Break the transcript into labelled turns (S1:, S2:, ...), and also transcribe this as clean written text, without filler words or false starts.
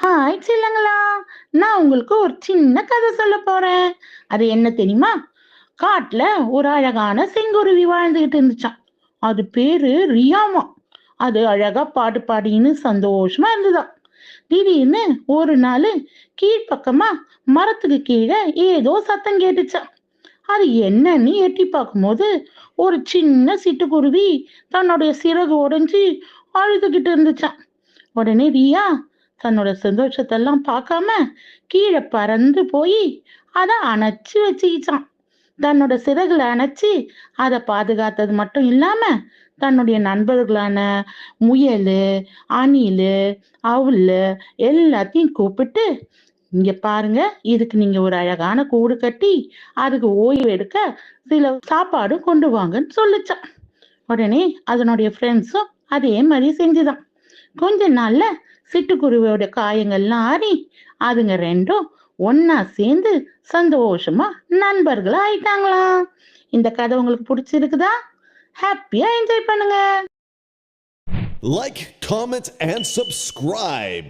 S1: Hi சில்லங்களா, நான் உங்களுக்கு ஒரு சின்ன கதை சொல்ல போறேன். அது என்ன தெரியுமா? காட்டுல ஒரு அழகான செங்குருவி வாழ்ந்துகிட்டு இருந்துச்சாம். அது பேரு ரியாமா. அது அழகா பாட்டு பாடின்னு சந்தோஷமா இருந்துதாம். திடீர்னு ஒரு நாள் கீழ்ப்பக்கமா மரத்துக்கு கீழே ஏதோ சத்தம் கேட்டுச்சாம். அது என்னன்னு எட்டி பார்க்கும்போது ஒரு சின்ன சிட்டுக்குருவி தன்னுடைய சிறகு உடைஞ்சு அழுதுகிட்டு இருந்துச்சாம். உடனே ரியா தன்னோட சந்தோஷத்தெல்லாம் பார்க்காம கீழே பறந்து போய் அதை அணைச்சு வச்சுக்கிச்சான். தன்னோட சிறகுல அணைச்சு அதை பாதுகாத்தது மட்டும் இல்லாம தன்னுடைய நண்பர்களான முயல், அணில், அவுள் எல்லாத்தையும் கூப்பிட்டு, இங்க பாருங்க, இதுக்கு நீங்க ஒரு அழகான கூடு கட்டி அதுக்கு ஓய்வு எடுக்க சில சாப்பாடு கொண்டு வாங்கன்னு சொல்லுச்சான். உடனே அதனுடைய ஃப்ரெண்ட்ஸும் அதே மாதிரி செஞ்சுதான். கொஞ்ச நாள்ல சிட்டுக்குருவியோட காயங்கள்லாம் ஆறி அதுங்க ரெண்டும் ஒன்னா சேர்ந்து சந்தோஷமா நண்பர்களா ஆயிட்டாங்களாம். இந்த கதை உங்களுக்கு பிடிச்சிருக்குதா? ஹாப்பியா என்ஜாய் பண்ணுங்க.
S2: Like, comment, and subscribe.